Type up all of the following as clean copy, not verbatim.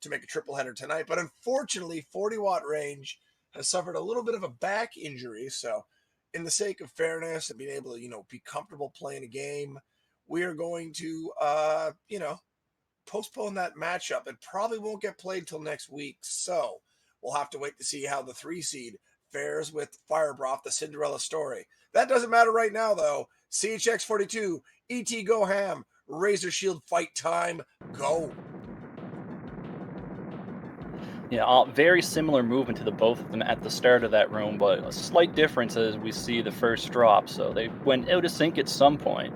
to make a triple header tonight. But unfortunately, 40-watt range has suffered a little bit of a back injury. So in the sake of fairness and being able to, be comfortable playing a game, we are going to, postpone that matchup. It probably won't get played till next week. So we'll have to wait to see how the 3 seed fares with Firebroth, the Cinderella story. That doesn't matter right now, though. CHX42, ETgoHAM, Razor Shield fight time, go. Yeah, very similar movement to the both of them at the start of that room, but a slight difference as we see the first drop. So they went out of sync at some point.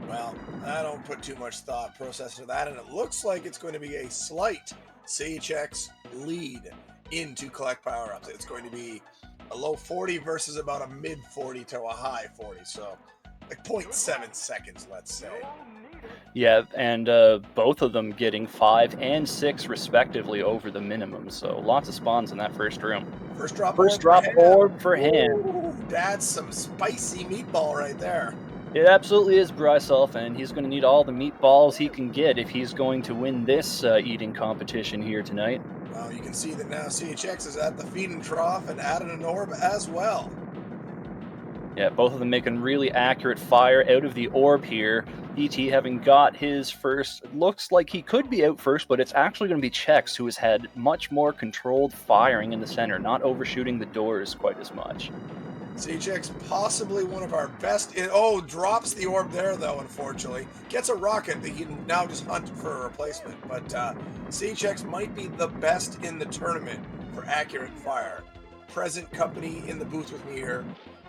Well, I don't put too much thought process into that, and it looks like it's going to be a slight CHX lead into collect power-ups. It's going to be a low 40 versus about a mid 40 to a high 40, so like 0.7 seconds, let's say. Yeah, and both of them getting 5 and 6 respectively over the minimum. So lots of spawns in that first room. First drop orb for hand. Ooh, that's some spicy meatball right there. It absolutely is Bryself, and he's going to need all the meatballs he can get if he's going to win this eating competition here tonight. Well, you can see that now CHX is at the feeding trough and added an orb as well. Yeah, both of them making really accurate fire out of the orb here. ET having got his first, looks like he could be out first, but it's actually going to be CHX who has had much more controlled firing in the center, not overshooting the doors quite as much. CHX possibly one of our best drops the orb there though, unfortunately. Gets a rocket that he can now just hunt for a replacement, but CHX might be the best in the tournament for accurate fire. Present company in the booth with me here,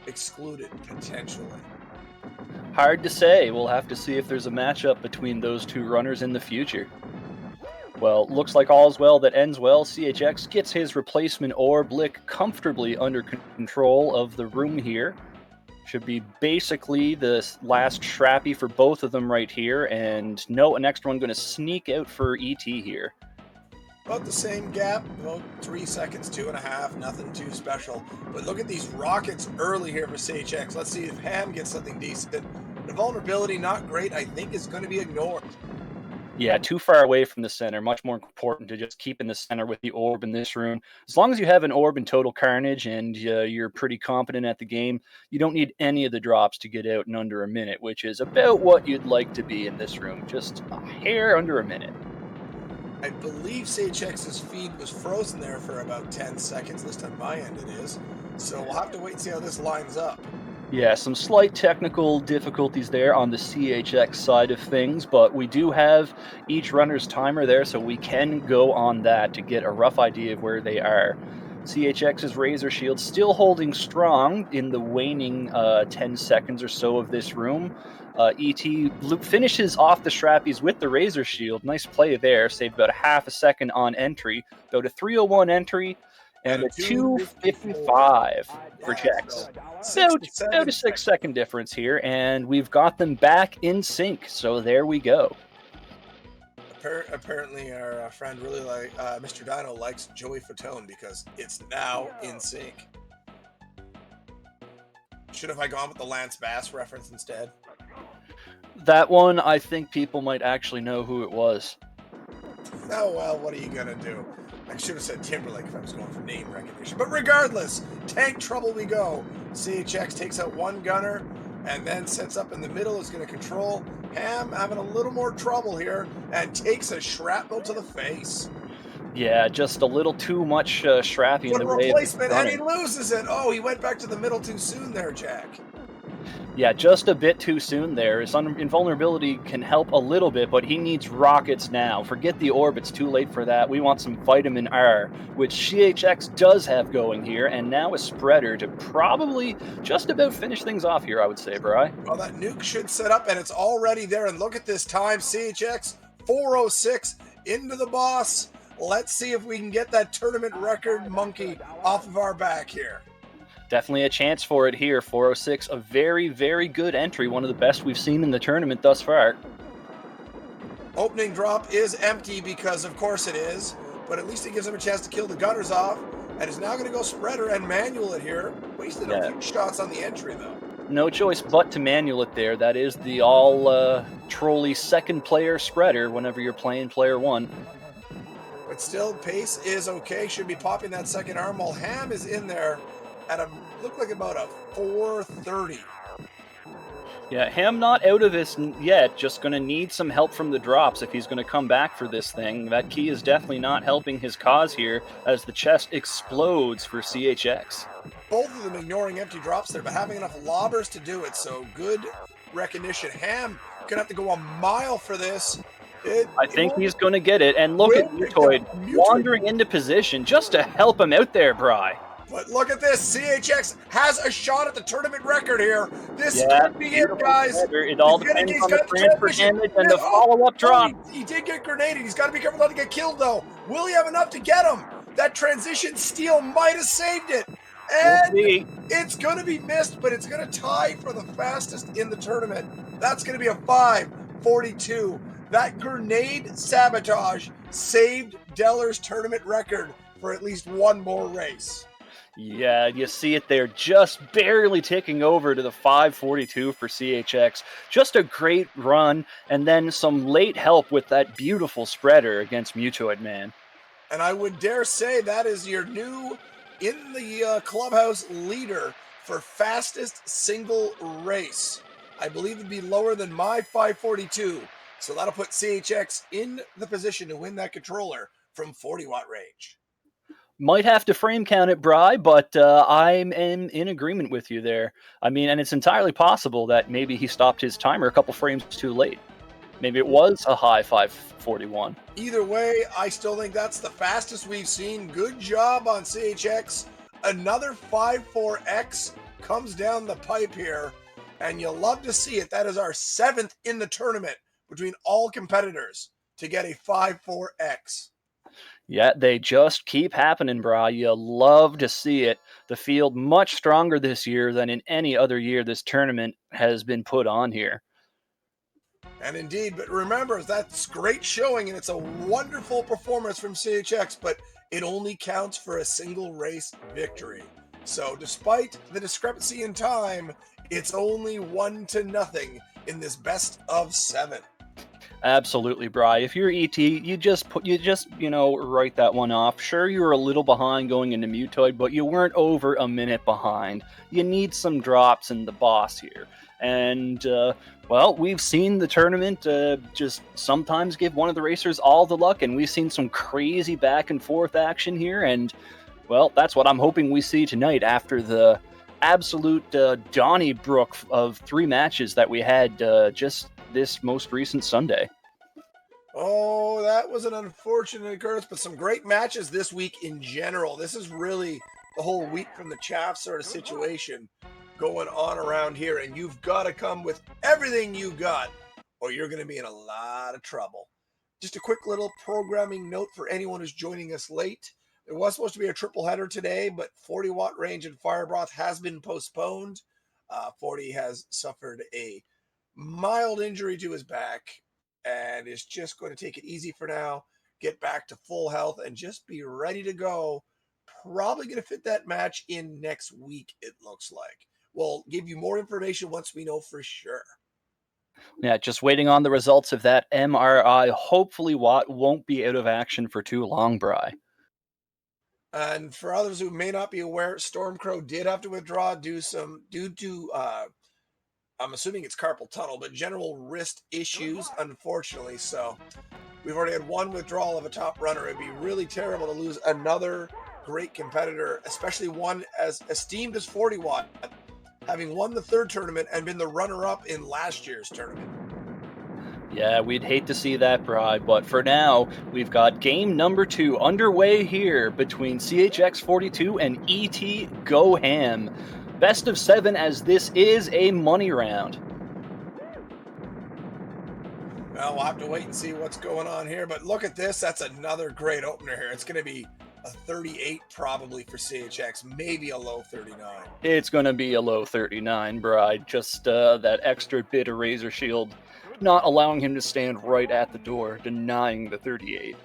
excluded potentially. Hard to say. We'll have to see if there's a matchup between those two runners in the future. Well, looks like all's well that ends well. CHX gets his replacement orb lick comfortably under control of the room here. Should be basically the last Shrappy for both of them right here, and an extra one going to sneak out for ET here. About the same gap, about 3 seconds, 2.5, nothing too special. But look at these rockets early here for CHX. Let's see if Ham gets something decent. The vulnerability, not great, I think is going to be ignored. Yeah, too far away from the center. Much more important to just keep in the center with the orb in this room. As long as you have an orb in total carnage and you're pretty competent at the game, you don't need any of the drops to get out in under a minute, which is about what you'd like to be in this room. Just a hair under a minute. I believe CHX's feed was frozen there for about 10 seconds. At least on my end it is. So we'll have to wait and see how this lines up. Yeah, some slight technical difficulties there on the CHX side of things, but we do have each runner's timer there, so we can go on that to get a rough idea of where they are. CHX's Razor Shield still holding strong in the waning 10 seconds or so of this room. ET finishes off the Shrappies with the Razor Shield. Nice play there. Saved about a half a second on entry. About a 3:01 entry and a 2:55 for CHX. About a 6-second difference here, and we've got them back in sync. So there we go. Apparently, our friend really Mr. Dino likes Joey Fatone because it's now in sync. Should have I gone with the Lance Bass reference instead? That one, I think people might actually know who it was. Oh, well, what are you going to do? I should have said Timberlake if I was going for name recognition. But regardless, tank trouble we go. CHX takes out one gunner and then sets up in the middle. Is going to control. Ham having a little more trouble here and takes a shrapnel to the face. Yeah, just a little too much Shrappy in the way of replacement, and he loses it. Oh, he went back to the middle too soon there, Jack. Yeah, just a bit too soon there. His invulnerability can help a little bit, but he needs rockets now. Forget the orb, it's too late for that. We want some Vitamin R, which CHX does have going here, and now a spreader to probably just about finish things off here, I would say, Bri. Well, that nuke should set up, and it's already there, and look at this time. CHX 4:06 into the boss. Let's see if we can get that tournament record monkey off of our back here. Definitely a chance for it here. 4:06, a very, very good entry. One of the best we've seen in the tournament thus far. Opening drop is empty because, of course, it is. But at least it gives him a chance to kill the gunners off. And is now going to go spreader and manual it here. Wasted a few shots on the entry, though. No choice but to manual it there. That is the all trolley second player spreader whenever you're playing player one. But still, pace is okay. Should be popping that second arm while Ham is in there at a look like about a 430. Yeah, Ham not out of this yet. Just going to need some help from the drops if he's going to come back for this thing. That key is definitely not helping his cause here as the chest explodes for CHX. Both of them ignoring empty drops there, but having enough lobbers to do it. So good recognition. Ham gonna have to go a mile for this. I think he's going to get it. And look at Mutoid wandering into position just to help him out there, Bry. But look at this. CHX has a shot at the tournament record here. This could be it, guys. It all depends on the transfer damage and the follow-up drop. He did get grenaded. He's got to be careful not to get killed, though. Will he have enough to get him? That transition steal might have saved it. And it's going to be missed, but it's going to tie for the fastest in the tournament. That's going to be a 5:42. That grenade sabotage saved Deller's tournament record for at least one more race. Yeah, you see it there, just barely ticking over to the 5:42 for CHX. Just a great run, and then some late help with that beautiful spreader against Mutoid Man. And I would dare say that is your new in the clubhouse leader for fastest single race. I believe it'd be lower than my 5:42. So that'll put CHX in the position to win that controller from 40-watt range. Might have to frame count it, Bry, but I'm in agreement with you there. I mean, and it's entirely possible that maybe he stopped his timer a couple frames too late. Maybe it was a high 5:41. Either way, I still think that's the fastest we've seen. Good job on CHX. Another 5.4x comes down the pipe here, and you'll love to see it. That is our 7th in the tournament between all competitors to get a 5.4x. Yeah, they just keep happening, Bra. You love to see it. The field much stronger this year than in any other year this tournament has been put on here. And indeed, but remember, that's great showing, and it's a wonderful performance from CHX, but it only counts for a single race victory. So despite the discrepancy in time, it's only 1-0 in this best of 7. Absolutely, Bry. If you're ET, you just write that one off. Sure, you were a little behind going into Mutoid, but you weren't over a minute behind. You need some drops in the boss here. And, well, we've seen the tournament just sometimes give one of the racers all the luck, and we've seen some crazy back and forth action here. And, well, that's what I'm hoping we see tonight after the absolute Donnybrook of 3 matches that we had just this most recent Sunday. Oh, that was an unfortunate occurrence, but some great matches this week in general. This is really the whole wheat from the chaff sort of situation going on around here, and you've got to come with everything you got, or you're going to be in a lot of trouble. Just a quick little programming note for anyone who's joining us late. There was supposed to be a triple header today, but 40-watt range and fire broth has been postponed. 40 has suffered a mild injury to his back and is just going to take it easy for now, get back to full health, and just be ready to go. Probably going to fit that match in next week, it looks like. We'll give you more information once we know for sure. Yeah, just waiting on the results of that MRI. Hopefully Watt won't be out of action for too long, Bry. And for others who may not be aware, Stormcrow did have to withdraw due to I'm assuming it's carpal tunnel, but general wrist issues, unfortunately. So we've already had one withdrawal of a top runner. It'd be really terrible to lose another great competitor, especially one as esteemed as 40 Watt, having won the 3rd tournament and been the runner-up in last year's tournament. Yeah, we'd hate to see that, Bry, but for now, we've got game number 2 underway here between CHX42 and ETgoHAM. Best of 7, as this is a money round. Well, we'll have to wait and see what's going on here, but look at this. That's another great opener here. It's going to be a 38 probably for CHX, maybe a low 39. It's going to be a low 39, Bry. Just that extra bit of Razor Shield not allowing him to stand right at the door, denying the 38.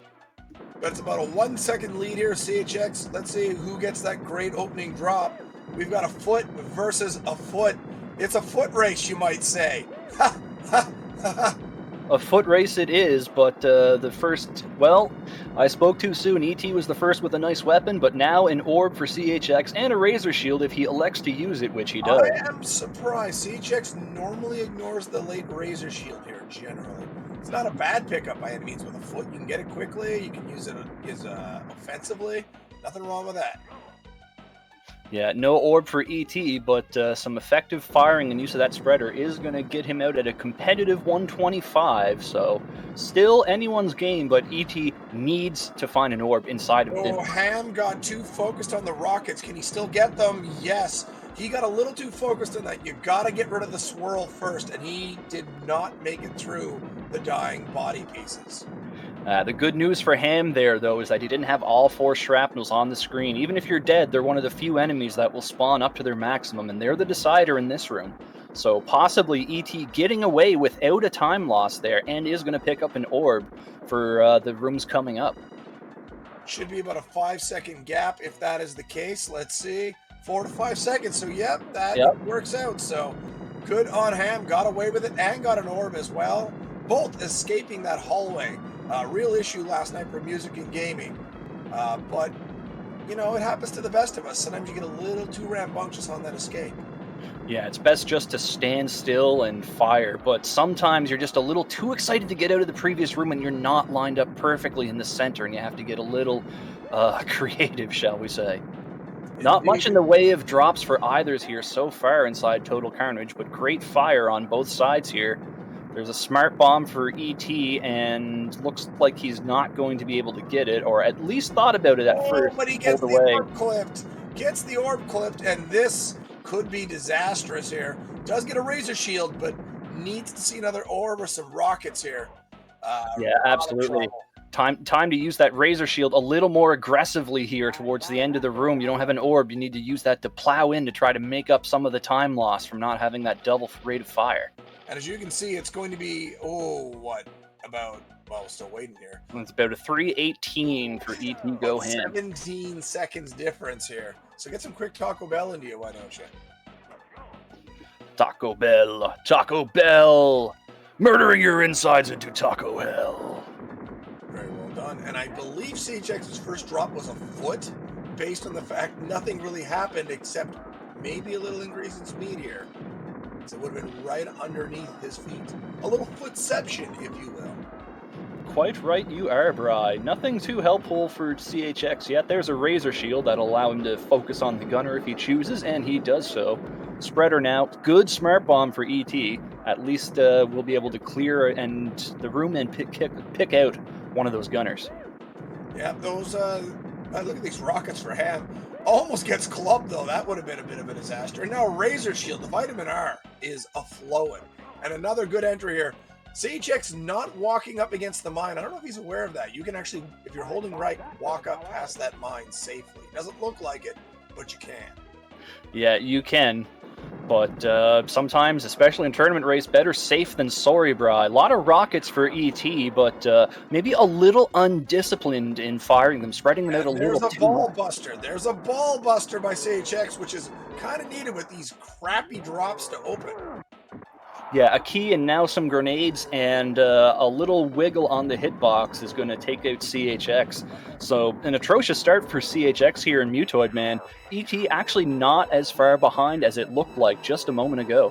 But it's about a 1-second lead here, CHX. Let's see who gets that great opening drop. We've got a foot versus a foot. It's a foot race, you might say. Ha, ha, ha, ha. A foot race it is, but the first, well, I spoke too soon. ET was the first with a nice weapon, but now an orb for CHX and a razor shield if he elects to use it, which he I does. am surprised. CHX normally ignores the late razor shield here, generally. It's not a bad pickup by any means with a foot. You can get it quickly. You can use it offensively. Nothing wrong with that. Yeah, no orb for ET, but some effective firing and use of that spreader is going to get him out at a competitive 125. So, still anyone's game, but ET needs to find an orb inside of Oh, him. Ham got too focused on the rockets. Can he still get them? Yes. He got a little too focused on that. You got to get rid of the swirl first, and he did not make it through the dying body pieces. The good news for Ham there, though, is that he didn't have all 4 shrapnels on the screen. Even if you're dead, they're one of the few enemies that will spawn up to their maximum, and they're the decider in this room. So possibly ET getting away without a time loss there, and is going to pick up an orb for the rooms coming up. Should be about a 5-second gap if that is the case. Let's see. 4 to 5 seconds. So, yep, that Yep. works out. So, good on Ham. Got away with it and got an orb as well. Both escaping that hallway. Real issue last night for music and gaming. But, you know, it happens to the best of us. Sometimes you get a little too rambunctious on that escape. Yeah, it's best just to stand still and fire, but sometimes you're just a little too excited to get out of the previous room and you're not lined up perfectly in the center, and you have to get a little creative, shall we say. Not much in the way of drops for either's here so far inside Total Carnage, but great fire on both sides here. There's a smart bomb for ET, and looks like he's not going to be able to get it, or at least thought about it at first. But he gets Pulled the away. orb clipped. Gets the orb clipped, and this could be disastrous here. Does get a razor shield, but needs to see another orb or some rockets here. Yeah, Lot of absolutely. trouble. Time to use that razor shield a little more aggressively here towards the end of the room. You don't have an orb. You need to use that to plow in to try to make up some of the time loss from not having that double rate of fire. And as you can see, it's going to be, still waiting here. It's about a 3:18 for ETgoHAM. 17 seconds difference here. So get some quick Taco Bell into you, why don't you? Taco Bell, murdering your insides into Taco Hell. Very well done. And I believe CHX's first drop was a foot, based on the fact nothing really happened except maybe a little increase in speed here. So it would have been right underneath his feet. A little footception, if you will. Quite right you are, Bri. Nothing too helpful for CHX yet. There's a razor shield that'll allow him to focus on the gunner if he chooses, and he does so. Spreader now. Good smart bomb for ET. At least we'll be able to clear the room and pick out one of those gunners. Yeah, those, look at these rockets for Ham. Almost gets clubbed, though. That would have been a bit of a disaster. And now Razor Shield, the Vitamin R, is a-flowing. And another good entry here. CHX not walking up against the mine. I don't know if he's aware of that. You can actually, if you're holding right, walk up past that mine safely. Doesn't look like it, but you can. Yeah, you can. But sometimes, especially in tournament race, better safe than sorry, Bri. A lot of rockets for ET, but maybe a little undisciplined in firing them, spreading them out a little too much. There's a ball buster. There's a ball buster by CHX, which is kind of needed with these crappy drops to open. Yeah, a key and now some grenades and a little wiggle on the hitbox is going to take out CHX. So an atrocious start for CHX here in Mutoid, man. ET actually not as far behind as it looked like just a moment ago.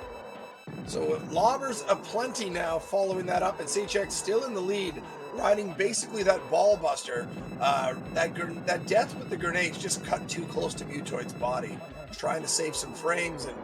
So lobbers aplenty now following that up, and CHX still in the lead, riding basically that ball buster. That death with the grenades just cut too close to Mutoid's body, trying to save some frames and,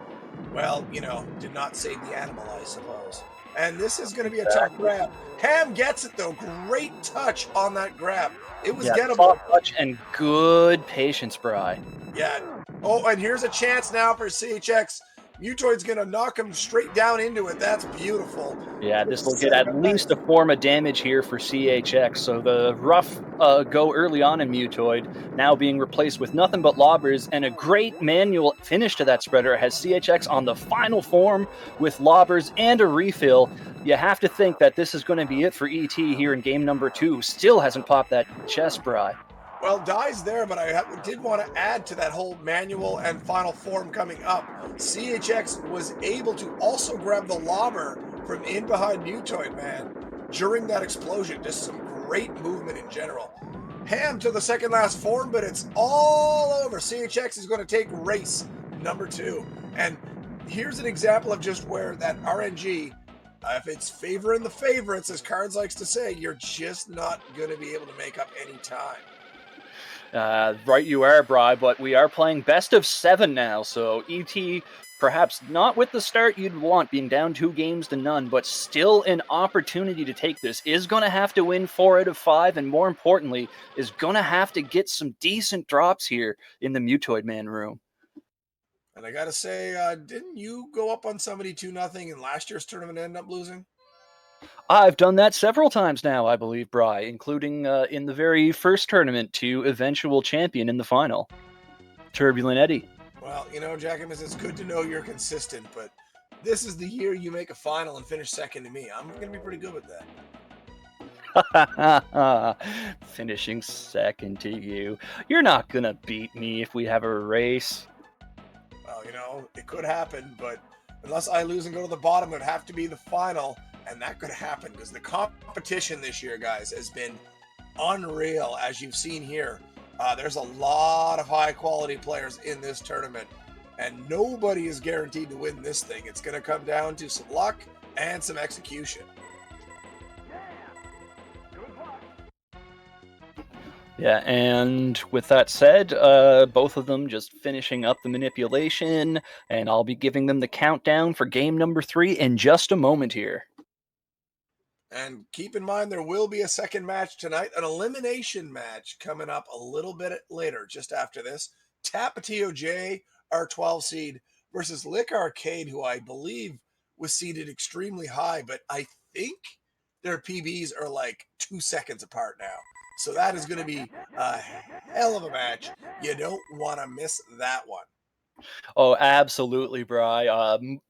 well, you know, did not save the animal, I suppose. And this is going to be a tough grab. Ham gets it, though. Great touch on that grab. It was gettable. Top touch and good patience, Bri. Yeah. Oh, and here's a chance now for CHX. Mutoid's going to knock him straight down into it. That's beautiful. Yeah, this will get at least a form of damage here for CHX. So the rough go early on in Mutoid, now being replaced with nothing but lobbers, and a great manual finish to that spreader has CHX on the final form with lobbers and a refill. You have to think that this is going to be it for ET here in game number 2. Still hasn't popped that chest, Bri. Well, Die's there, but did want to add to that whole manual and final form coming up. CHX was able to also grab the lobber from in behind Mutoid Man during that explosion. Just some great movement in general. Ham to the second last form, but it's all over. CHX is going to take race number 2. And here's an example of just where that RNG, if it's favoring the favorites, as Cards likes to say, you're just not going to be able to make up any time. Right, you are, Bri, but we are playing best of 7 now, so ET perhaps not with the start you'd want, being down 2-0, but still an opportunity to take this. Is going to have to win 4 out of 5, and more importantly, is going to have to get some decent drops here in the Mutoid Man room. And I got to say, didn't you go up on somebody 2-0 in last year's tournament and end up losing? I've done that several times now, I believe, Bri, including in the very first tournament to eventual champion in the final, Turbulent Eddie. Well, Jackamus, it's good to know you're consistent, but this is the year you make a final and finish second to me. I'm going to be pretty good with that. Finishing second to you. You're not going to beat me if we have a race. Well, it could happen, but unless I lose and go to the bottom, it would have to be the final. And that could happen because the competition this year, guys, has been unreal, as you've seen here. There's a lot of high-quality players in this tournament, and nobody is guaranteed to win this thing. It's going to come down to some luck and some execution. Yeah, and with that said, both of them just finishing up the manipulation, and I'll be giving them the countdown for game number 3 in just a moment here. And keep in mind, there will be a second match tonight, an elimination match coming up a little bit later, just after this. Tapatio J, our 12 seed, versus Lick Arcade, who I believe was seeded extremely high, but I think their PBs are like 2 seconds apart now. So that is going to be a hell of a match. You don't want to miss that one. Oh, absolutely, Bri.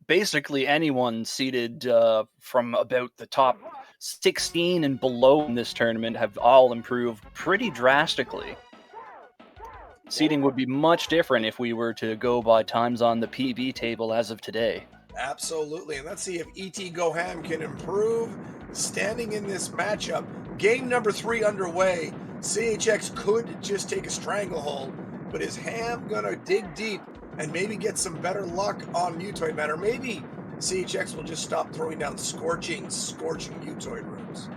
Basically, anyone seeded from about the top 16 and below in this tournament have all improved pretty drastically. Seeding would be much different if we were to go by times on the PB table as of today. Absolutely. And let's see if ETgoHAM can improve standing in this matchup. Game number 3 underway. CHX could just take a stranglehold, but is Ham going to dig deep and maybe get some better luck on Mutoid Man? Or maybe CHX will just stop throwing down scorching Mutoid rooms.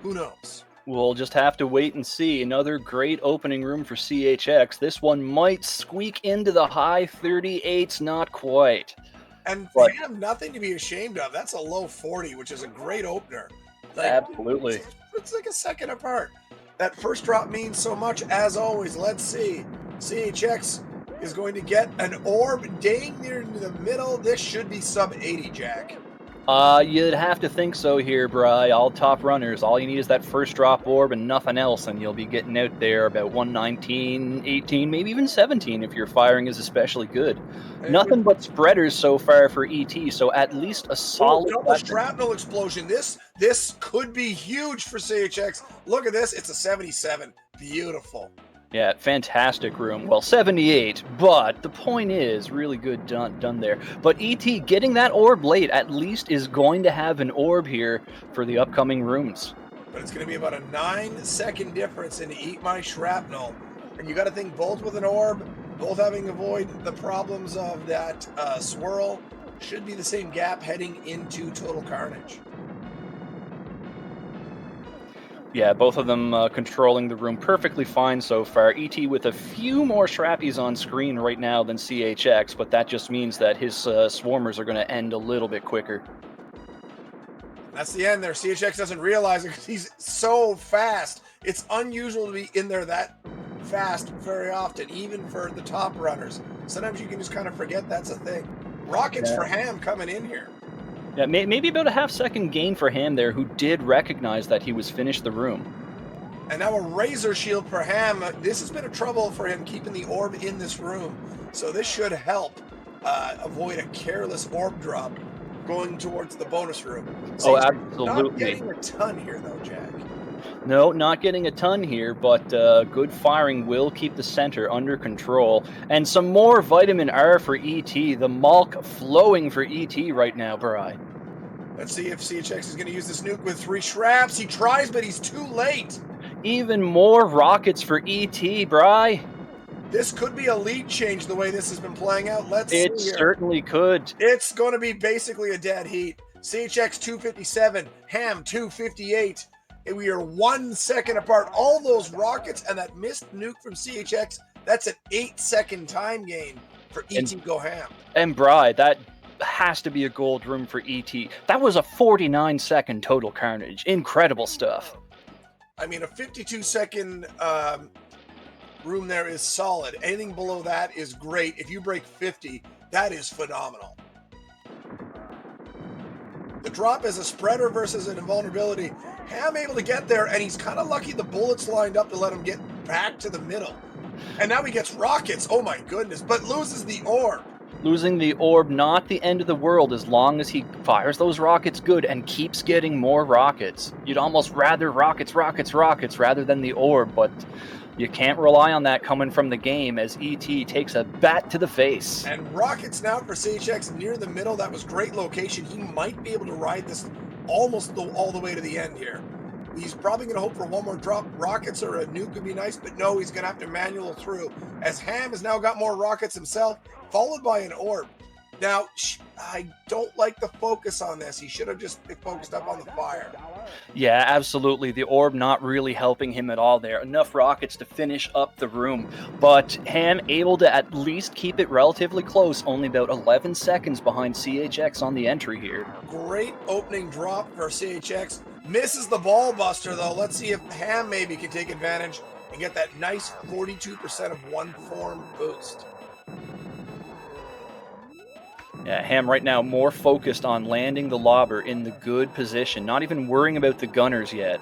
Who knows? We'll just have to wait and see. Another great opening room for CHX. This one might squeak into the high 38s, not quite. And for him, nothing to be ashamed of. That's a low 40, which is a great opener. Absolutely. It's like a second apart. That first drop means so much. As always, let's see. CHX is going to get an orb dang near into the middle. This should be sub 80, Jack. You'd have to think so here, Bri. All top runners. All you need is that first drop orb and nothing else, and you'll be getting out there about 119, 18, maybe even 17 if your firing is especially good. Nothing but spreaders so far for ET, so at least a solid double shrapnel explosion. This could be huge for CHX. Look at this. It's a 77. Beautiful. Yeah, fantastic room. Well, 78, but the point is, really good done there. But ET getting that orb late at least is going to have an orb here for the upcoming rooms. But it's going to be about a 9-second difference in Eat My Shrapnel. And you got to think both with an orb, both having to avoid the problems of that swirl, should be the same gap heading into Total Carnage. Yeah, both of them controlling the room perfectly fine so far. ET with a few more Shrappies on screen right now than CHX, but that just means that his swarmers are going to end a little bit quicker. That's the end there. CHX doesn't realize it because he's so fast. It's unusual to be in there that fast very often, even for the top runners. Sometimes you can just kind of forget that's a thing. Rockets for Ham coming in here. Yeah, maybe about a half-second gain for Ham there, who did recognize that he was finished the room. And now a Razor Shield for Ham. This has been a trouble for him keeping the orb in this room. So this should help avoid a careless orb drop going towards the bonus room. So absolutely. Not getting a ton here, though, Jack. No, not getting a ton here, but good firing will keep the center under control. And some more vitamin R for ET. The Malk flowing for ET right now, Bri. Let's see if CHX is going to use this nuke with 3 Shraps. He tries, but he's too late. Even more rockets for ET, Bri. This could be a lead change the way this has been playing out. Let's It see here. certainly could. It's going to be basically a dead heat. CHX 257, Ham 258. And we are 1 second apart. All those rockets and that missed nuke from CHX, that's an 8-second time gain for ETgoHAM. And Bri, that has to be a gold room for ET. That was a 49-second total carnage. Incredible stuff. I mean, a 52-second room there is solid. Anything below that is great. If you break 50, that is phenomenal. The drop is a spreader versus an invulnerability. Ham able to get there, and he's kind of lucky the bullets lined up to let him get back to the middle. And now he gets rockets. Oh my goodness, but loses the orb. Losing the orb, not the end of the world as long as he fires those rockets good and keeps getting more rockets. You'd almost rather rockets rather than the orb, but you can't rely on that coming from the game as ET takes a bat to the face. And rockets now for CHX near the middle. That was great location. He might be able to ride this almost all the way to the end here. He's probably going to hope for one more drop. Rockets or a nuke would be nice, but no, he's going to have to manual through. As Ham has now got more rockets himself, followed by an orb. Now, I don't like the focus on this. He should have just focused up on the fire. Yeah, absolutely. The orb not really helping him at all there. Enough rockets to finish up the room. But Ham able to at least keep it relatively close, only about 11 seconds behind CHX on the entry here. Great opening drop for CHX. Misses the ball buster, though. Let's see if Ham maybe can take advantage and get that nice 42% of one form boost. Yeah, Ham right now more focused on landing the lobber in the good position, not even worrying about the gunners yet.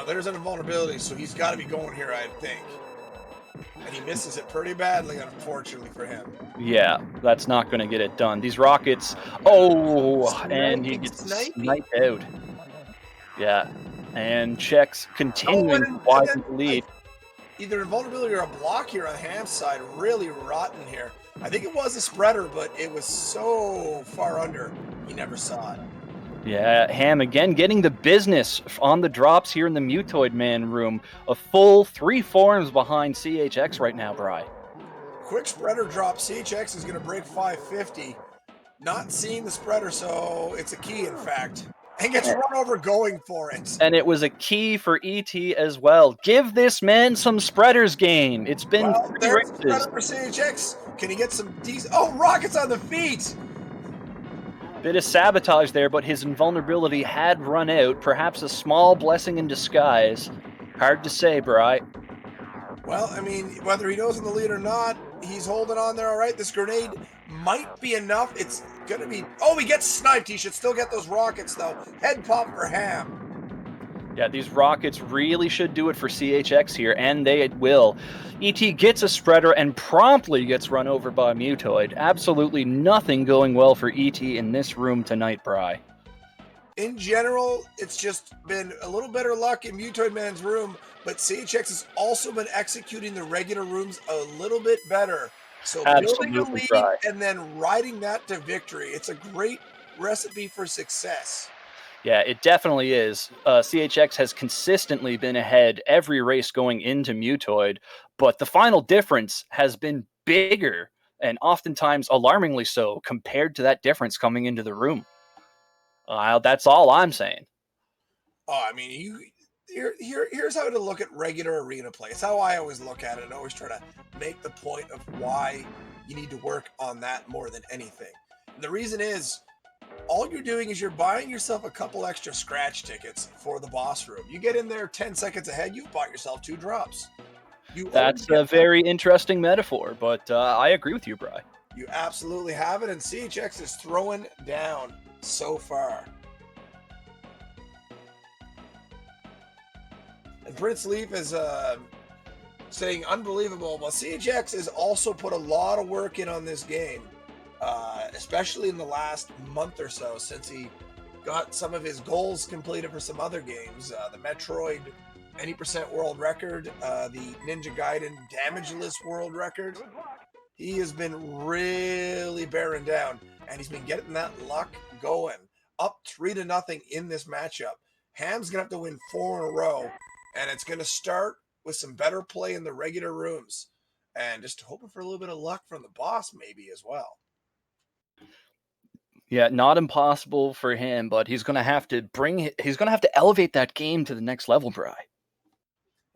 There's an invulnerability, so he's got to be going here, I think. And he misses it pretty badly, unfortunately for him. Yeah, that's not going to get it done. These rockets, and he gets sniped out. Yeah, and checks continuing to widen the lead. Either invulnerability or a block here on Ham's side, really rotten here. I think it was a spreader, but it was so far under, he never saw it. Yeah, Ham again getting the business on the drops here in the Mutoid Man room. A full 3 forms behind CHX right now, Bri. Quick spreader drop. CHX is going to break 550. Not seeing the spreader, so it's a key, in fact. And gets run over going for it. And it was a key for ET as well. Give this man some spreaders game. It's been there's a spreader for CHX. Can he get some decent... Oh, rockets on the feet! Bit of sabotage there, but his invulnerability had run out. Perhaps a small blessing in disguise. Hard to say, Bri. Well, I mean, whether he knows in the lead or not, he's holding on there all right. This grenade might be enough. It's going to be... Oh, he gets sniped. He should still get those rockets, though. Head pop for Ham. Yeah, these rockets really should do it for CHX here, and they will. ET gets a spreader and promptly gets run over by Mutoid. Absolutely nothing going well for ET in this room tonight, Bri. In general, it's just been a little better luck in Mutoid Man's room, but CHX has also been executing the regular rooms a little bit better. So building a lead and then riding that to victory, it's a great recipe for success. Yeah, it definitely is. CHX has consistently been ahead every race going into Mutoid, but the final difference has been bigger and oftentimes alarmingly so compared to that difference coming into the room. That's all I'm saying. Oh, I mean, here's how to look at regular arena play. It's how I always look at it and always try to make the point of why you need to work on that more than anything. And the reason is, all you're doing is you're buying yourself a couple extra scratch tickets for the boss room. You get in there 10 seconds ahead, you've bought yourself 2 drops. That's a very interesting metaphor, but I agree with you, Bri. You absolutely have it, and CHX is throwing down so far. And Prince Leaf is saying unbelievable. Well, CHX has also put a lot of work in on this game. Especially in the last month or so since he got some of his goals completed for some other games. The Metroid any percent world record, the Ninja Gaiden damageless world record. He has been really bearing down, and he's been getting that luck going. Up 3-0 in this matchup. Ham's gonna have to win 4 in a row, and it's gonna start with some better play in the regular rooms, and just hoping for a little bit of luck from the boss, maybe as well. Yeah, not impossible for him, but he's gonna have to elevate that game to the next level, Bry.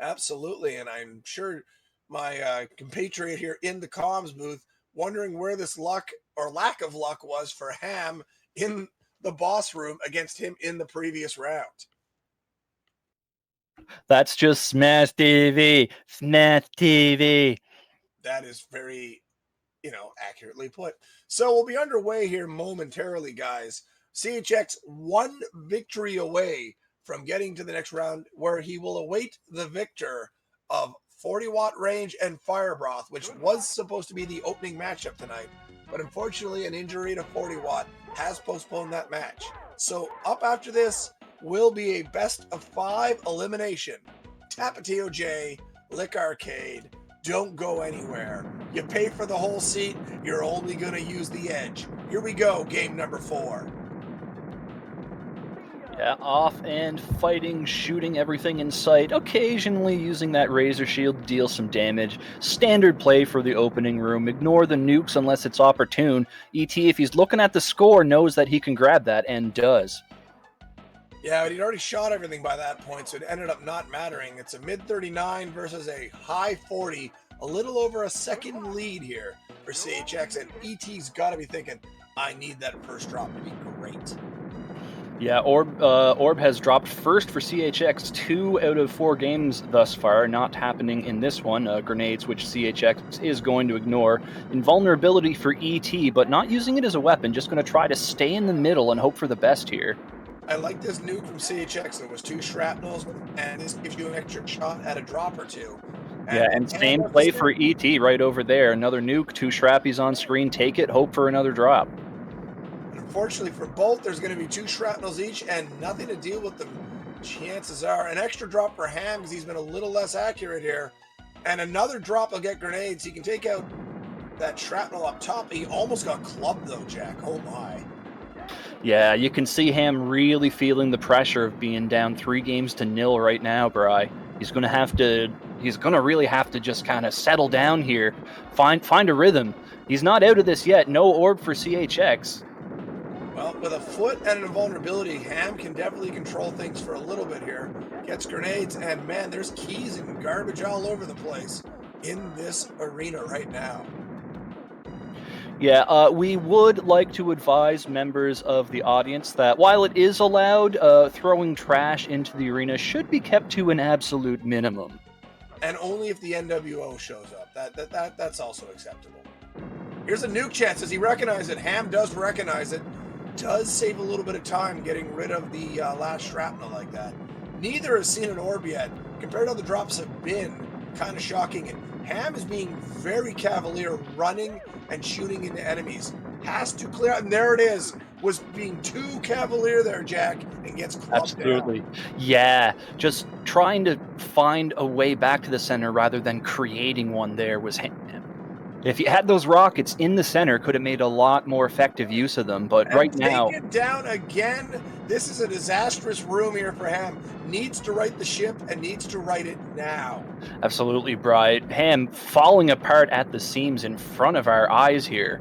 Absolutely, and I'm sure my compatriot here in the comms booth wondering where this luck or lack of luck was for Ham in the boss room against him in the previous round. That's just Smash TV. Smash TV. That is very, accurately put. So we'll be underway here momentarily, guys. CHX one victory away from getting to the next round, where he will await the victor of 40-watt range and Fire Broth, which was supposed to be the opening matchup tonight. But unfortunately, an injury to 40-watt has postponed that match. So up after this will be a best of 5 elimination. Tapatio J, Lick Arcade. Don't go anywhere. You pay for the whole seat, you're only going to use the edge. Here we go, game number 4. Yeah, off and fighting, shooting everything in sight, occasionally using that razor shield to deal some damage. Standard play for the opening room. Ignore the nukes unless it's opportune. ET, if he's looking at the score, knows that he can grab that, and does. Yeah, but he'd already shot everything by that point, so it ended up not mattering. It's a mid-39 versus a high 40, a little over a second lead here for CHX, and ET's got to be thinking, I need that first drop to be great. Yeah, Orb has dropped first for CHX 2 out of 4 games thus far, not happening in this one. Grenades, which CHX is going to ignore. Invulnerability for ET, but not using it as a weapon, just going to try to stay in the middle and hope for the best here. I like this nuke from CHX. There was 2 shrapnels, and this gives you an extra shot at a drop or 2. And same play for ET right over there. Another nuke, 2 shrappies on screen. Take it, hope for another drop. Unfortunately for both, there's going to be 2 shrapnels each and nothing to deal with them. Chances are an extra drop for Ham because he's been a little less accurate here. And another drop will get grenades. He can take out that shrapnel up top. He almost got clubbed though, Jack. Oh my. Yeah, you can see Ham really feeling the pressure of being down 3-0 right now, Bri. He's gonna really have to just kind of settle down here, find a rhythm. He's not out of this yet. No orb for CHX. Well, with a foot and an invulnerability, Ham can definitely control things for a little bit here. Gets grenades, and man, there's keys and garbage all over the place in this arena right now. Yeah, we would like to advise members of the audience that while it is allowed, throwing trash into the arena should be kept to an absolute minimum. And only if the NWO shows up. That's also acceptable. Here's a nuke chance. Does he recognize it? Ham does recognize it. Does save a little bit of time getting rid of the last shrapnel like that. Neither has seen an orb yet. Compared to how the drops have been, kind of shocking. And Ham is being very cavalier, running and shooting into enemies. Has to clear out, and there it is. Was being too cavalier there, Jack, and gets clubbed Absolutely. down. Yeah, just trying to find a way back to the center rather than creating one there was Ham. If you had those rockets in the center, could have made a lot more effective use of them. But and right now, take it down again. This is a disastrous room here for Ham. Needs to right the ship and needs to right it now. Absolutely, Bright. Ham falling apart at the seams in front of our eyes here.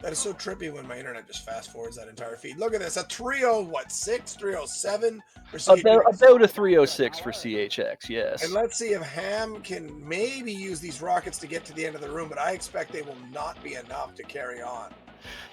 That is so trippy when my internet just fast forwards that entire feed. Look at this, a 306, 307 for CHX. About a 306 for CHX, yes. And let's see if Ham can maybe use these rockets to get to the end of the room, but I expect they will not be enough to carry on.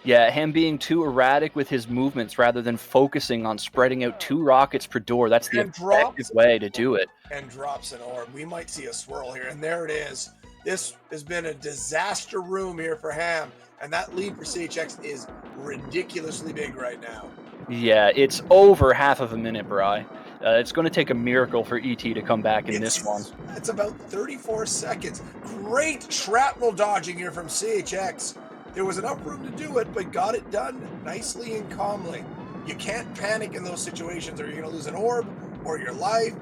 Yeah, Ham being too erratic with his movements rather than focusing on spreading out 2 rockets per door. That's the effective way to do it. And drops an orb. We might see a swirl here, and there it is. This has been a disaster room here for Ham, and that lead for CHX is ridiculously big right now. Yeah, it's over half of a minute, Bri. It's going to take a miracle for ET to come back in this one. It's about 34 seconds. Great shrapnel dodging here from CHX. There was enough room to do it, but got it done nicely and calmly. You can't panic in those situations, or you're going to lose an orb, or your life,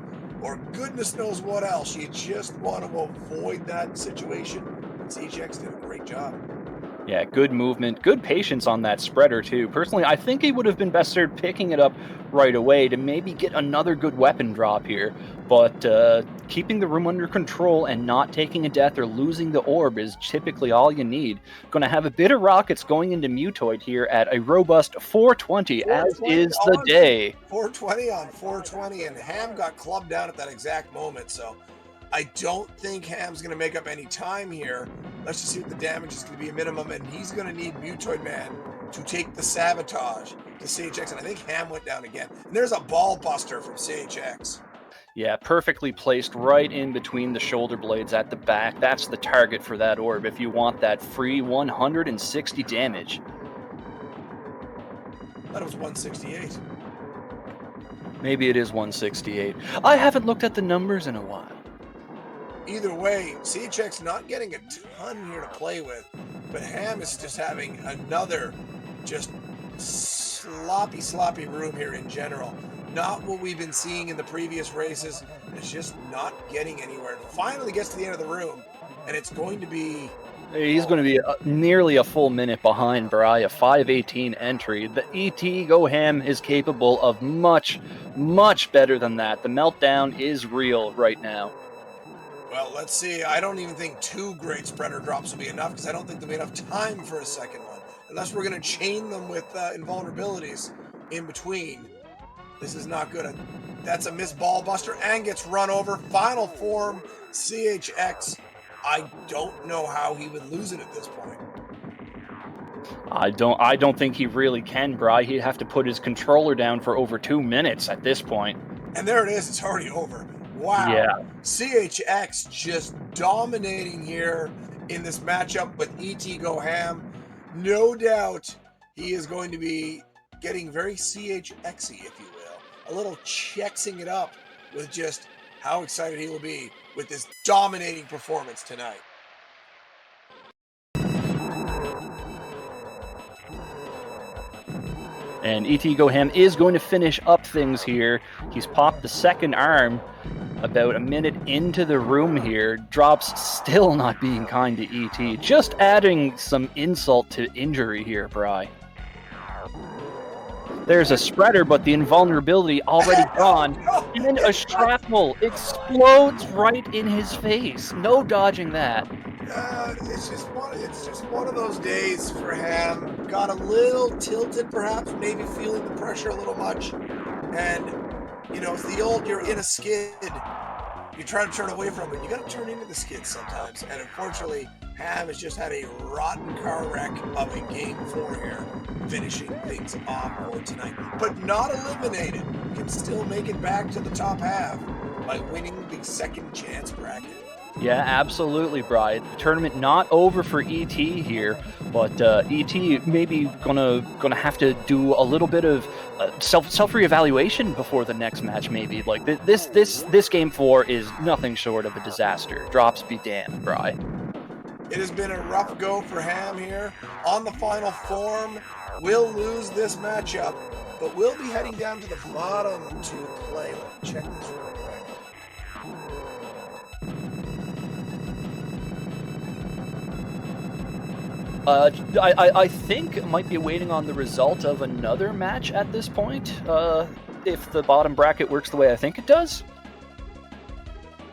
or goodness knows what else. You just want to avoid that situation. CHX did a great job. Yeah, good movement, good patience on that spreader too. Personally, I think he would have been best served picking it up right away to maybe get another good weapon drop here. But keeping the room under control and not taking a death or losing the orb is typically all you need. Going to have a bit of rockets going into Mutoid here at a robust 420, as 420 is the day. 420 on 420, and Ham got clubbed down at that exact moment. So I don't think Ham's going to make up any time here. Let's just see what the damage is going to be a minimum, and he's going to need Mutoid Man to take the sabotage to CHX, and I think Ham went down again. And there's a ball buster from CHX. Yeah, perfectly placed right in between the shoulder blades at the back. That's the target for that orb if you want that free 160 damage. That was 168. Maybe it is 168. I haven't looked at the numbers in a while. Either way, CHX not getting a ton here to play with, but Ham is just having another just sloppy room here in general. Not what we've been seeing in the previous races. It's just not getting anywhere. It finally gets to the end of the room, and it's going to be... He's going to be nearly a full minute behind Bry, a 5:18 entry. The ETgoHAM is capable of much better than that. The meltdown is real right now. Well, let's see. I don't even think 2 great spreader drops will be enough, because I don't think there'll be enough time for a second one. Unless we're going to chain them with invulnerabilities in between. This is not good. That's a missed ball buster and gets run over. Final form, CHX. I don't know how he would lose it at this point. I don't think he really can, Bry. He'd have to put his controller down for over 2 minutes at this point. And there it is. It's already over. Wow. Yeah. CHX just dominating here in this matchup with ETgoHAM. No doubt he is going to be getting very CHX-y, if you will. A little chexing it up with just how excited he will be with this dominating performance tonight. And ETgoHAM is going to finish up things here. He's popped the second arm about a minute into the room here. Drops still not being kind to ET. Just adding some insult to injury here, Bry. There's a spreader, but the invulnerability already gone. And then a shrapnel explodes right in his face. No dodging that. It's just one of those days for Ham. Got a little tilted, perhaps, maybe feeling the pressure a little much. And, you know, it's the old, you're in a skid. You're trying to turn away from it. You got to turn into the skid sometimes. And unfortunately, Ham has just had a rotten car wreck of a game 4 here, finishing things off for tonight. But not eliminated. Can still make it back to the top half by winning the second chance bracket. Yeah, absolutely, Bry. The tournament not over for ET here, but ET maybe gonna have to do a little bit of self reevaluation before the next match. Maybe like this game 4 is nothing short of a disaster. Drops be damned, Bry. It has been a rough go for Ham here on the final form. Will lose this matchup, but we'll be heading down to the bottom to play. Let me check this real quick. I think might be waiting on the result of another match at this point, if the bottom bracket works the way I think it does.